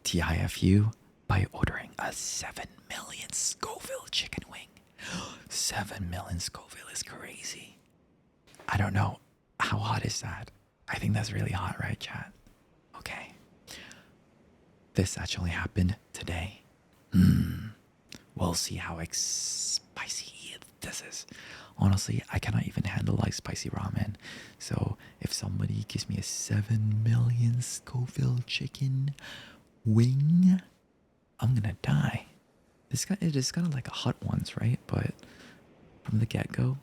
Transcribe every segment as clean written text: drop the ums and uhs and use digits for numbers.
TIFU by ordering a 7 million Scoville chicken wing. 7 million Scoville is crazy. I don't know. How hot is that? I think that's really hot, right, chat? Okay. This actually happened today. We'll see how spicy this is. Honestly, I cannot even handle like spicy ramen. So if somebody gives me a 7 million Scoville chicken wing, I'm gonna die. It is kind of like a hot ones, right? But from the get-go.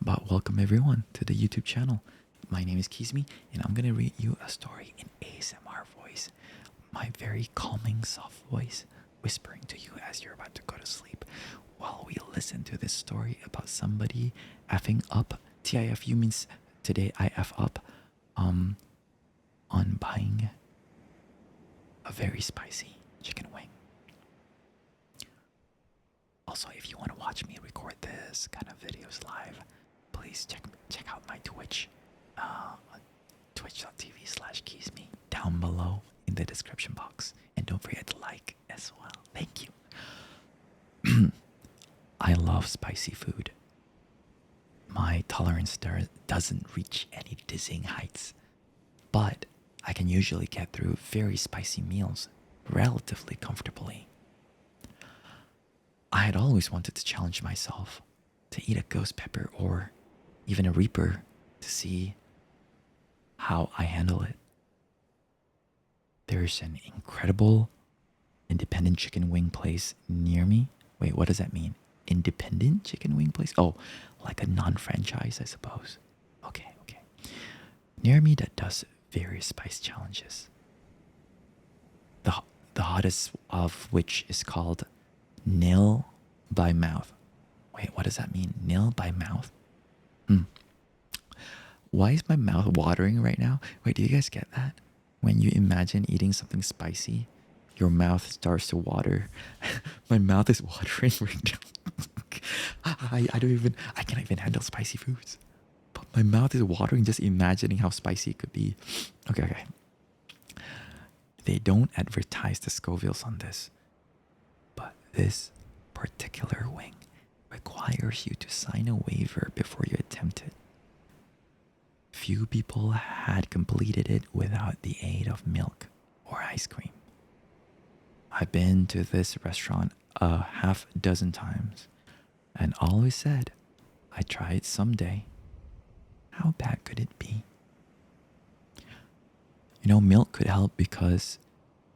But welcome everyone to the YouTube channel. My name is Keyzmi, and I'm gonna read you a story in ASMR voice. My very calming, soft voice, whispering to you as you're about to go to sleep, while we listen to this story about somebody effing up. TIFU means today I F up on buying a very spicy chicken wing. Also, if you want to watch me record this kind of videos live, please check out my Twitch, twitch.tv/Keyzmi down below in the description box, and don't forget to like as well. Thank you. I love spicy food. My tolerance doesn't reach any dizzying heights, but I can usually get through very spicy meals relatively comfortably. I had always wanted to challenge myself to eat a ghost pepper or even a reaper to see how I handle it. There's an incredible independent chicken wing place near me. Wait, what does that mean? Independent chicken wing place? Oh, like a non-franchise, I suppose. Okay. Near me that does various spice challenges. The hottest of which is called nil by mouth. Wait, what does that mean? Nil by mouth? Why is my mouth watering right now? Wait, do you guys get that? When you imagine eating something spicy, your mouth starts to water. My mouth is watering right now. I can't even handle spicy foods. But my mouth is watering just imagining how spicy it could be. Okay. They don't advertise the Scovilles on this, but this particular wing requires you to sign a waiver before you attempt it. Few people had completed it without the aid of milk or ice cream. I've been to this restaurant a half dozen times and always said I'd try it someday. How bad could it be? You know, milk could help because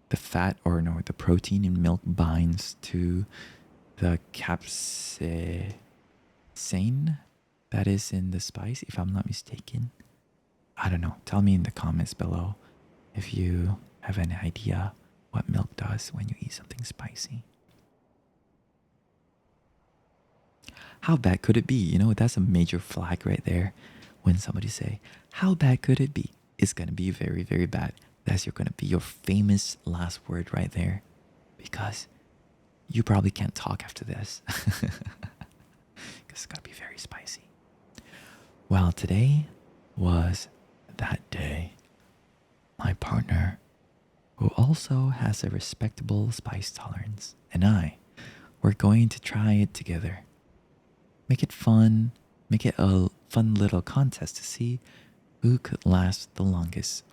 the fat the protein in milk binds to the capsaicin that is in the spice, if I'm not mistaken. I don't know. Tell me in the comments below if you have any idea what milk does when you eat something spicy. How bad could it be? You know, that's a major flag right there. When somebody say, how bad could it be? It's going to be very, very bad. That's going to be your famous last word right there. Because you probably can't talk after this. Because it's going to be very spicy. Well, today was that day. My partner, who also has a respectable spice tolerance, and I were going to try it together. Make it fun. Make it a fun little contest to see who could last the longest.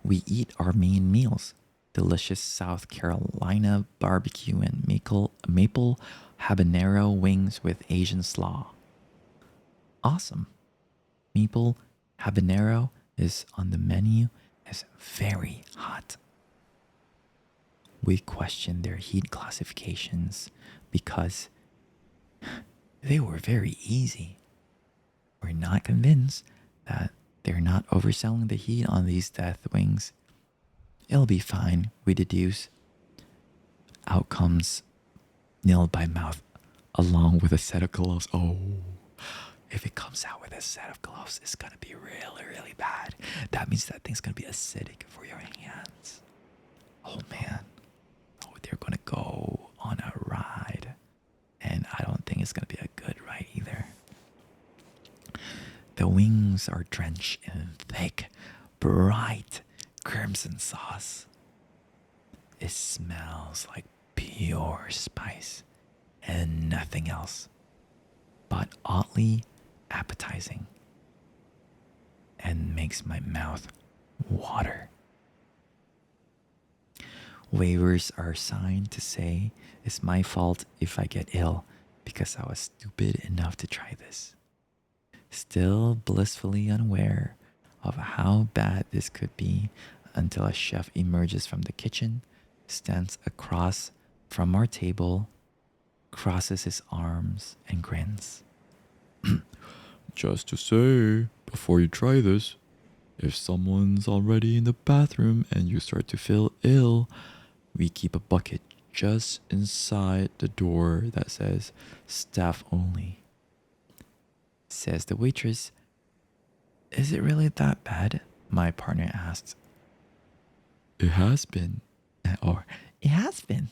We eat our main meals. Delicious South Carolina barbecue and maple habanero wings with Asian slaw. Awesome. Maple habanero is on the menu as very hot. We questioned their heat classifications because they were very easy. We're not convinced that they're not overselling the heat on these death wings. It'll be fine, we deduce. Outcomes nil by mouth, along with a set of gloves. Oh, if it comes out with a set of gloves, it's gonna be really, really bad. That means that thing's gonna be acidic for your hands. Oh man. Oh, they're gonna go on a ride. And I don't think it's gonna be a good ride either. The wings are drenched in thick, bright, crimson sauce. It smells like pure spice and nothing else, but oddly appetizing and makes my mouth water. Waivers are a sign to say it's my fault if I get ill because I was stupid enough to try this. Still blissfully unaware of how bad this could be until a chef emerges from the kitchen, stands across from our table, crosses his arms, and grins. Just to say, before you try this, if someone's already in the bathroom and you start to feel ill, we keep a bucket just inside the door that says staff only. Says the waitress. Is it really that bad? My partner asks. It has been. Or, it has been.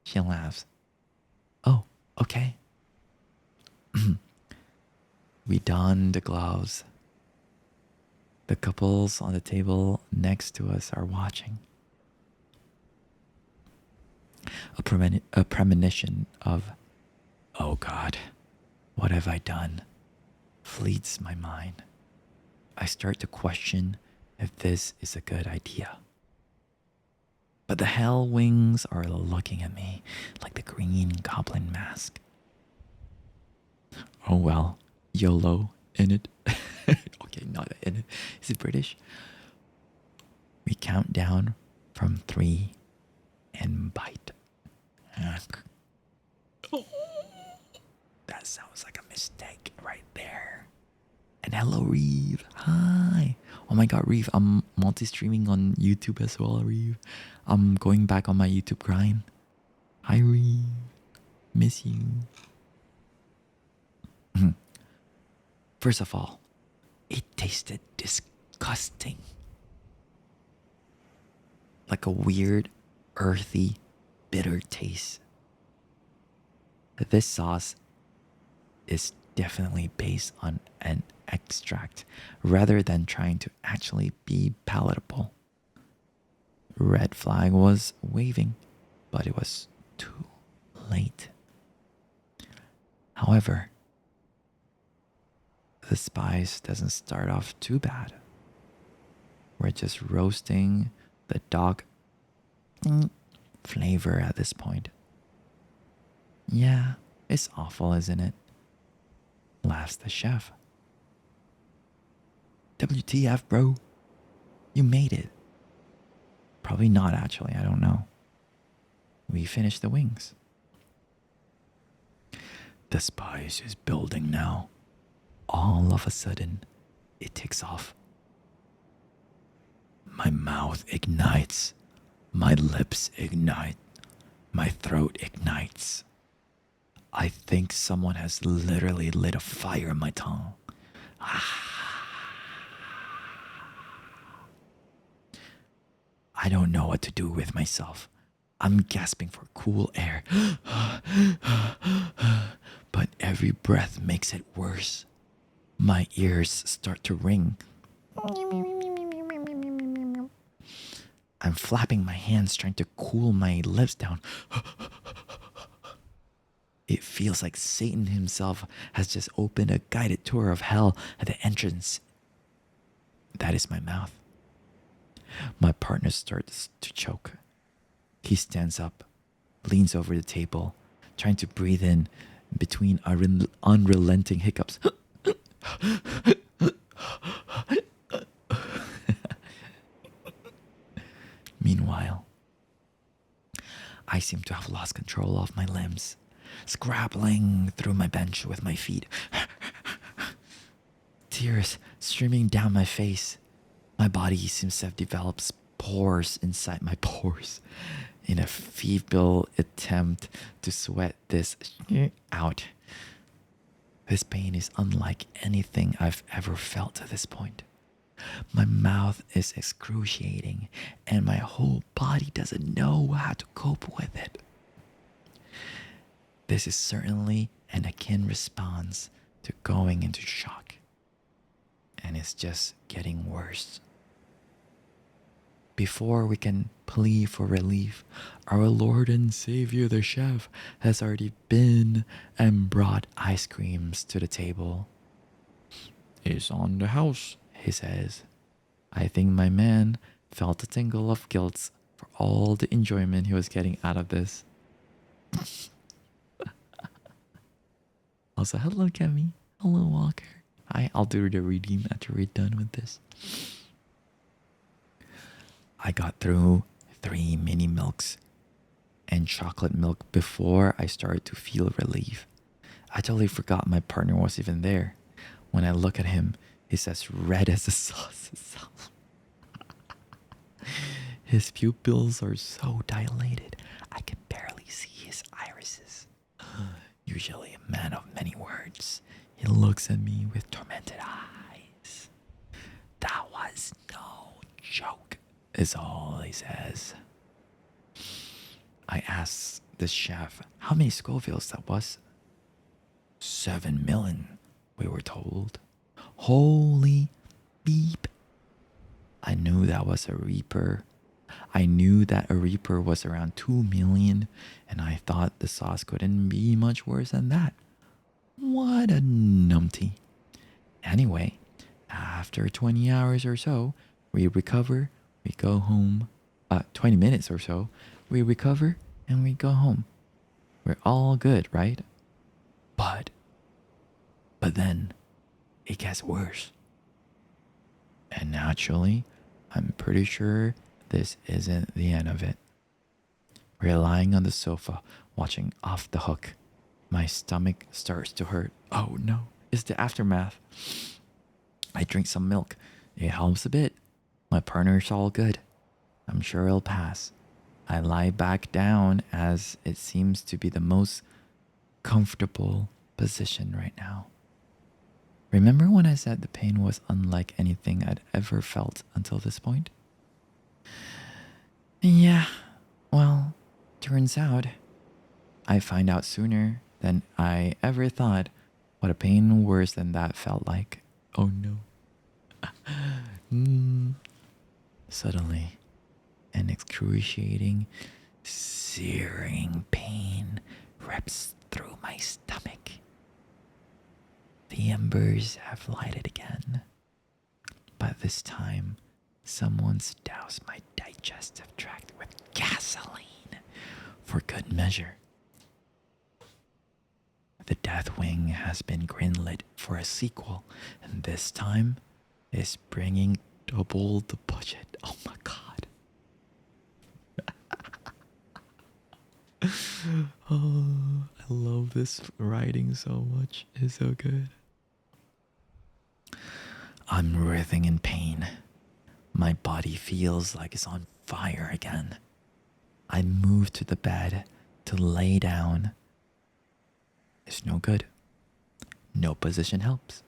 She laughs. Oh, okay. We don the gloves. The couples on the table next to us are watching. A premonition of, oh God, what have I done? Fleets my mind. I start to question if this is a good idea. But the hell wings are looking at me like the green goblin mask. Oh well, YOLO in it. Okay, not in it. Is it British? We count down from 3 and bite. That sounds like a mistake right there. And hello, Reeve. Hi. Oh my God, Reeve. I'm multi-streaming on YouTube as well, Reeve. I'm going back on my YouTube grind. Hi, Reeve. Miss you. First of all, it tasted disgusting. Like a weird, earthy, bitter taste. This sauce is definitely based on an extract rather than trying to actually be palatable. Red flag was waving, but it was too late. However, the spice doesn't start off too bad. We're just roasting the dog flavor at this point. Yeah, it's awful, isn't it? Laughs the chef. WTF, bro? You made it. Probably not, actually. I don't know. We finished the wings. The spice is building now. All of a sudden, it takes off. My mouth ignites. My lips ignite. My throat ignites. I think someone has literally lit a fire in my tongue. I don't know what to do with myself. I'm gasping for cool air. But every breath makes it worse. My ears start to ring. I'm flapping my hands trying to cool my lips down. It feels like Satan himself has just opened a guided tour of hell at the entrance. That is my mouth. My partner starts to choke. He stands up, leans over the table, trying to breathe in between unrelenting hiccups. Meanwhile, I seem to have lost control of my limbs, scrabbling through my bench with my feet. Tears streaming down my face. My body seems to have developed pores inside my pores in a feeble attempt to sweat this out. This pain is unlike anything I've ever felt to this point. My mouth is excruciating, and my whole body doesn't know how to cope with it. This is certainly an akin response to going into shock, and it's just getting worse. Before we can plea for relief, our Lord and Savior, the chef, has already been and brought ice creams to the table. "It's on the house," he says. I think my man felt a tingle of guilt for all the enjoyment he was getting out of this. Also, hello, Kemi. Hello, Walker. I'll do the redeem after we're done with this. I got through 3 mini milks and chocolate milk before I started to feel relief. I totally forgot my partner was even there. When I look at him, he's as red as the sauce itself. His pupils are so dilated, I can barely see his irises. Usually a man of many words, he looks at me with tormented eyes. "That was no joke," is all he says. I asked the chef how many Scovilles that was. 7 million, we were told. Holy beep. I knew that was a reaper. I knew that a reaper was around 2 million, and I thought the sauce couldn't be much worse than that. What a numpty. Anyway, after 20 hours or so, we recover, we go home. 20 minutes or so, we recover and we go home. We're all good, right? But then it gets worse. And naturally, I'm pretty sure this isn't the end of it. We're lying on the sofa, watching Off the Hook. My stomach starts to hurt. Oh no, it's the aftermath. I drink some milk. It helps a bit. My partner's all good. I'm sure it'll pass. I lie back down as it seems to be the most comfortable position right now. Remember when I said the pain was unlike anything I'd ever felt until this point? Yeah, well, turns out I find out sooner than I ever thought what a pain worse than that felt like. Oh no. Suddenly, an excruciating, searing pain rips through my stomach. The embers have lighted again, but this time someone's doused my digestive tract with gasoline for good measure. The Death Wing has been greenlit for a sequel, and this time is bringing double the budget. Oh my god. Oh, I love this writing so much. It's so good. I'm writhing in pain. My body feels like it's on fire again. I move to the bed to lay down. It's no good. No position helps.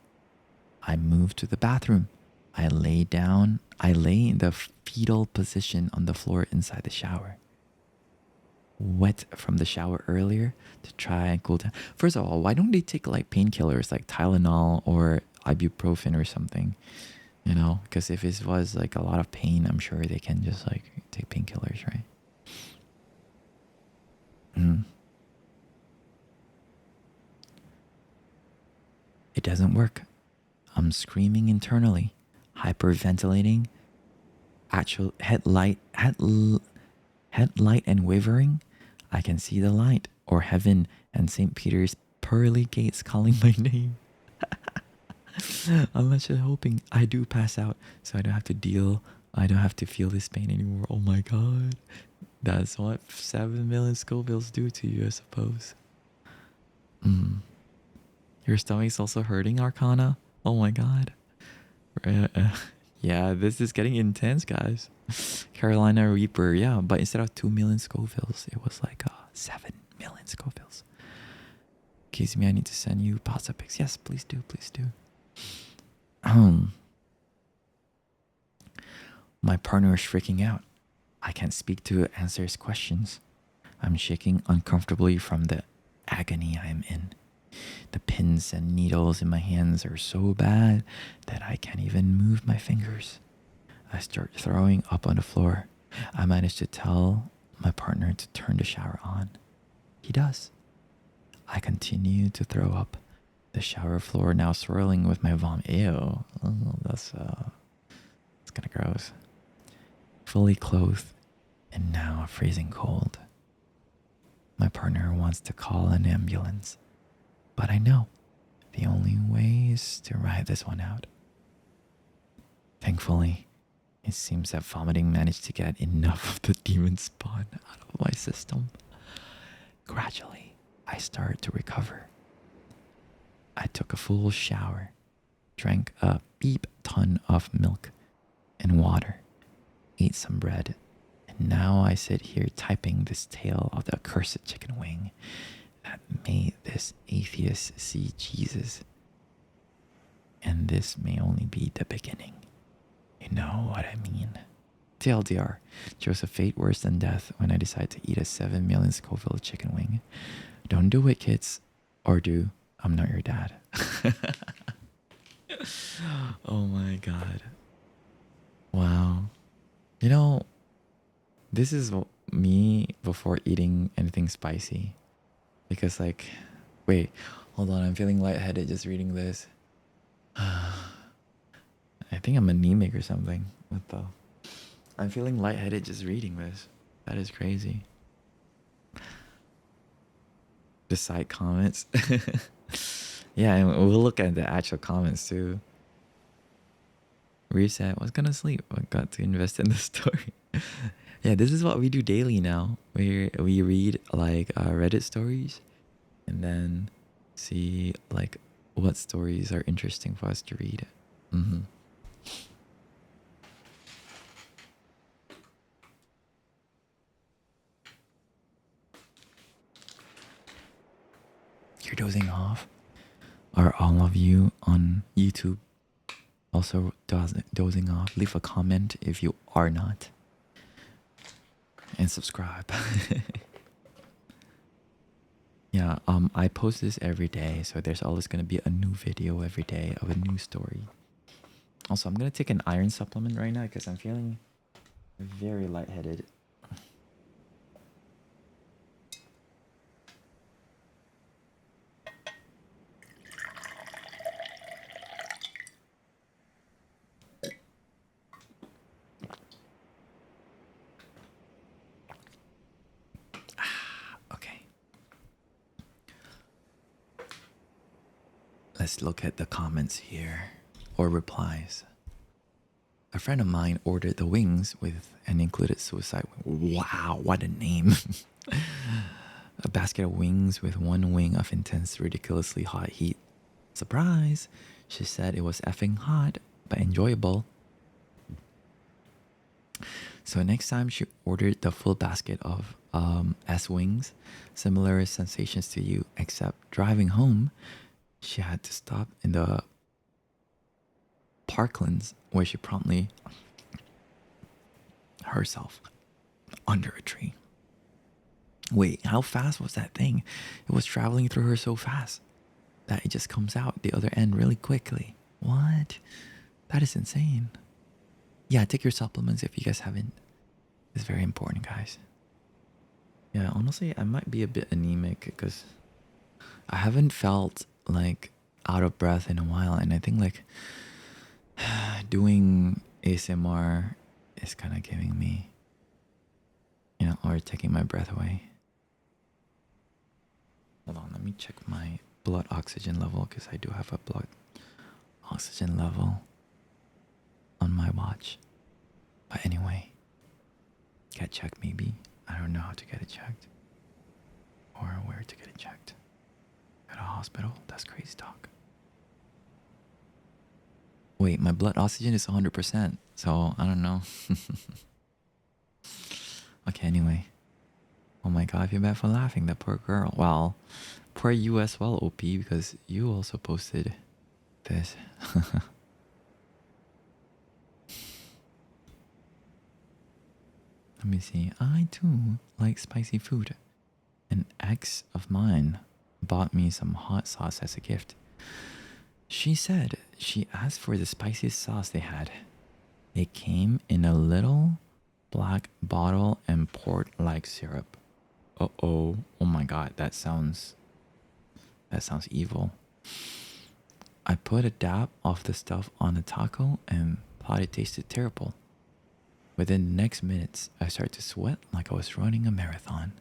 I move to the bathroom. I lay down. I lay in the fetal position on the floor inside the shower. Wet from the shower earlier to try and cool down. First of all, why don't they take like painkillers like Tylenol or ibuprofen or something? You know, because if it was like a lot of pain, I'm sure they can just like take painkillers, right? It doesn't work. I'm screaming internally, hyperventilating, actual headlight and wavering. I can see the light, or heaven and St. Peter's pearly gates calling my name. I'm actually hoping I do pass out so I don't have to feel this pain anymore. Oh my god. That's what 7 million Scovilles do to you, I suppose. Your stomach's also hurting, Arcana? Oh my god. Yeah, this is getting intense, guys. Carolina Reaper, yeah, but instead of 2 million Scovilles, it was like 7 million Scovilles. Keyzmi, I need to send you pasta pics. Yes, please do, please do. My partner is freaking out. I can't speak to answer his questions. I'm shaking uncomfortably from the agony I'm in. The pins and needles in my hands are so bad that I can't even move my fingers. I start throwing up on the floor. I manage to tell my partner to turn the shower on. He does. I continue to throw up. The shower floor now swirling with my vomit. Ew. Oh, that's kind of gross. Fully clothed and now freezing cold. My partner wants to call an ambulance, but I know the only way is to ride this one out. Thankfully, it seems that vomiting managed to get enough of the demon spawn out of my system. Gradually, I started to recover. I took a full shower, drank a beep ton of milk and water, ate some bread, and now I sit here typing this tale of the accursed chicken wing that made this atheist see Jesus. And this may only be the beginning. You know what I mean? TLDR, chose a fate worse than death when I decided to eat a 7 million Scoville chicken wing. Don't do it, kids. Or do. I'm not your dad. Oh my god. Wow. You know, this is me before eating anything spicy. Because like, wait, hold on. I'm feeling lightheaded just reading this. I think I'm anemic or something. What the? I'm feeling lightheaded just reading this. That is crazy. The side comments. Yeah, and we'll look at the actual comments too. Reset. Was gonna sleep. I got to invest in the story. Yeah, this is what we do daily now. We read like Reddit stories, and then see like what stories are interesting for us to read. You're dozing off? Are all of you on YouTube also dozing off? Leave a comment if you are not. And subscribe. Yeah, I post this every day, so there's always gonna be a new video every day of a new story. Also, I'm gonna take an iron supplement right now because I'm feeling very lightheaded. Okay. Let's look at the comments here, or replies. A friend of mine ordered the wings with an included suicide wing. Wow, what a name. A basket of wings with one wing of intense, ridiculously hot heat. Surprise! She said it was effing hot, but enjoyable. So next time she ordered the full basket of S wings, similar sensations to you, except driving home, she had to stop in the Parklands, where she promptly herself under a tree. Wait, how fast was that thing? It was traveling through her so fast that it just comes out the other end really quickly. What? That is insane. Yeah, take your supplements if you guys haven't. It's very important, guys. Yeah, honestly, I might be a bit anemic because I haven't felt like out of breath in a while, and I think like doing ASMR is kind of giving me, you know, or taking my breath away. Hold on, let me check my blood oxygen level because I do have a blood oxygen level on my watch. But anyway, get checked maybe. I don't know how to get it checked or where to get it checked. At a hospital? That's crazy talk. Wait, my blood oxygen is 100%, so I don't know. Okay, anyway. Oh my god, I feel bad for laughing, that poor girl. Well, poor you as well, OP, because you also posted this. Let me see. I too like spicy food. An ex of mine bought me some hot sauce as a gift. She said she asked for the spiciest sauce they had. It came in a little black bottle and poured like syrup. Uh-oh. Oh my god, that sounds evil. I put a dab of the stuff on the taco and thought it tasted terrible. Within the next minutes, I started to sweat like I was running a marathon.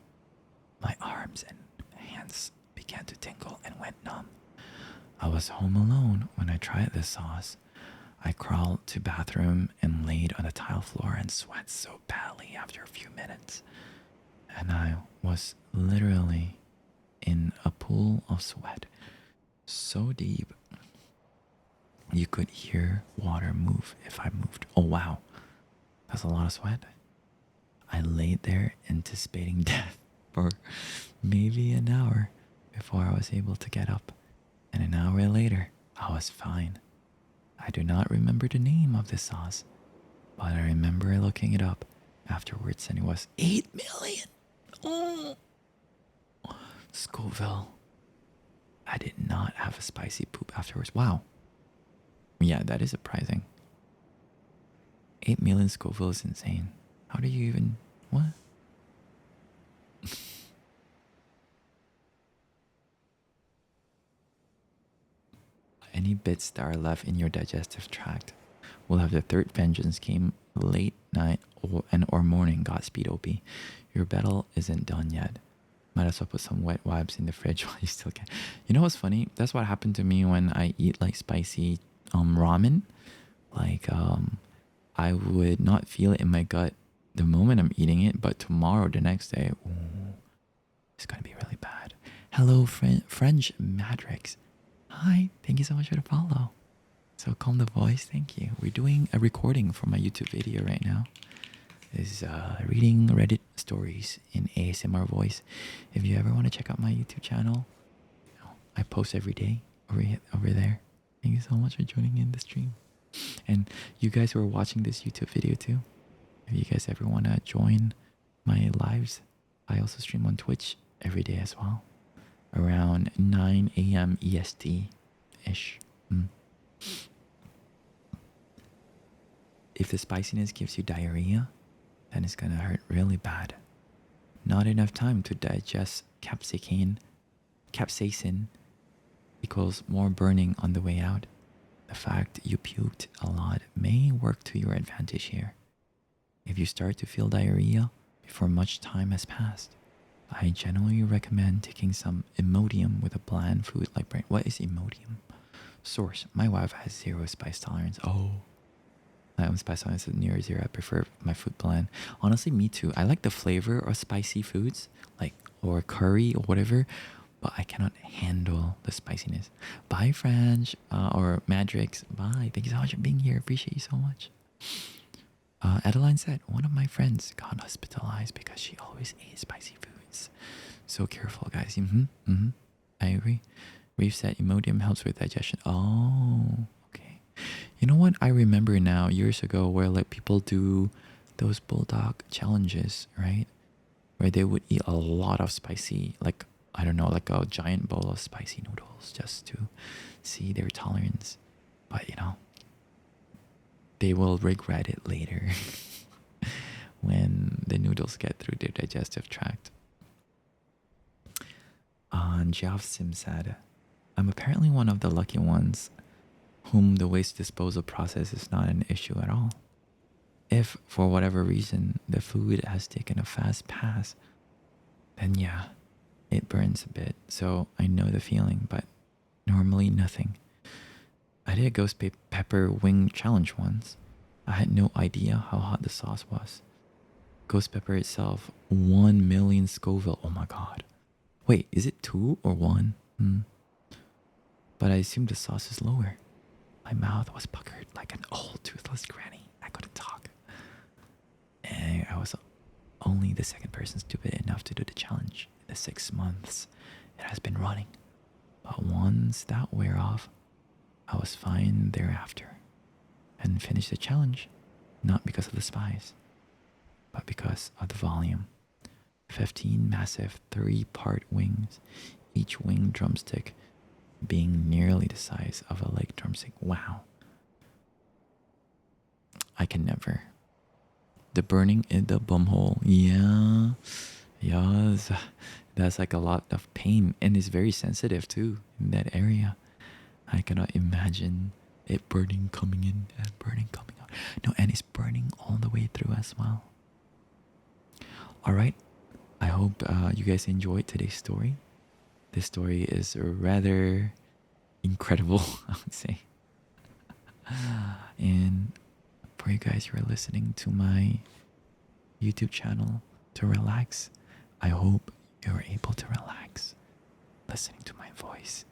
My arms and hands began to tingle and went numb. I was home alone when I tried this sauce. I crawled to bathroom and laid on the tile floor and sweat so badly after a few minutes. And I was literally in a pool of sweat, so deep you could hear water move if I moved. Oh wow, that's a lot of sweat. I laid there anticipating death for maybe an hour before I was able to get up. And an hour later, I was fine. I do not remember the name of this sauce, but I remember looking it up afterwards and it was 8 million. Oh. Scoville. I did not have a spicy poop afterwards. Wow. Yeah, that is surprising. 8 million Scoville is insane. How do you even... What? Any bits that are left in your digestive tract will have the third vengeance came late night or morning. Godspeed, OP. Your battle isn't done yet. Might as well put some wet wipes in the fridge while you still can. You know what's funny? That's what happened to me when I eat like spicy ramen. Like I would not feel it in my gut the moment I'm eating it, but tomorrow, the next day, ooh, it's gonna be really bad. Hello, French Matrix. Hi, thank you so much for the follow. So calm the voice, thank you. We're doing a recording for my YouTube video right now. Is reading Reddit stories in ASMR voice. If you ever want to check out my YouTube channel, I post every day over there. Thank you so much for joining in the stream. And you guys who are watching this YouTube video too, if you guys ever want to join my lives, I also stream on Twitch every day as well, around 9 a.m. EST-ish. If the spiciness gives you diarrhea, then it's gonna hurt really bad. Not enough time to digest capsaicin equals more burning on the way out. The fact you puked a lot may work to your advantage here. If you start to feel diarrhea before much time has passed, I generally recommend taking some Imodium with a bland food like brain. What is Imodium? Source: my wife has 0 spice tolerance. Oh. My own spice tolerance is near 0. I prefer my food bland. Honestly, me too. I like the flavor of spicy foods, like or curry or whatever, but I cannot handle the spiciness. Bye, French or Madrix. Bye. Thank you so much for being here. Appreciate you so much. Adeline said, one of my friends got hospitalized because she always ate spicy foods. So careful, guys. I agree. Reeve said Imodium helps with digestion. Oh, okay. You know what I remember now, years ago, where like people do those bulldog challenges, right? Where they would eat a lot of spicy, like, I don't know, like a giant bowl of spicy noodles just to see their tolerance. But, you know, they will regret it later when the noodles get through their digestive tract. Geoff Sim said, I'm apparently one of the lucky ones whom the waste disposal process is not an issue at all. If, for whatever reason, the food has taken a fast pass, then yeah, it burns a bit, so I know the feeling, but normally nothing. I did a ghost pepper wing challenge once. I had no idea how hot the sauce was. Ghost pepper itself, 1 million Scoville. Oh my god. Wait, is it 2 or 1? But I assume the sauce is lower. My mouth was puckered like an old toothless granny. I couldn't talk. And I was only the second person stupid enough to do the challenge in the 6 months it has been running. But once that wear off, I was fine thereafter and finished the challenge, not because of the spice, but because of the volume. 15 massive 3-part wings, each wing drumstick being nearly the size of a leg drumstick. Wow. I can never. The burning in the bumhole. Yeah. Yes. That's like a lot of pain. And it's very sensitive too in that area. I cannot imagine it burning coming in and burning coming out. No, and it's burning all the way through as well. All right. I hope you guys enjoyed today's story. This story is rather incredible, I would say. And for you guys who are listening to my YouTube channel to relax, I hope you're able to relax listening to my voice.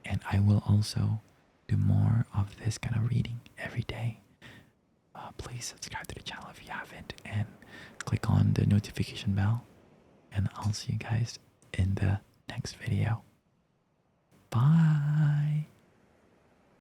And I will also do more of this kind of reading every day. Please subscribe to the channel if you haven't, and click on the notification bell. And I'll see you guys in the next video. Bye.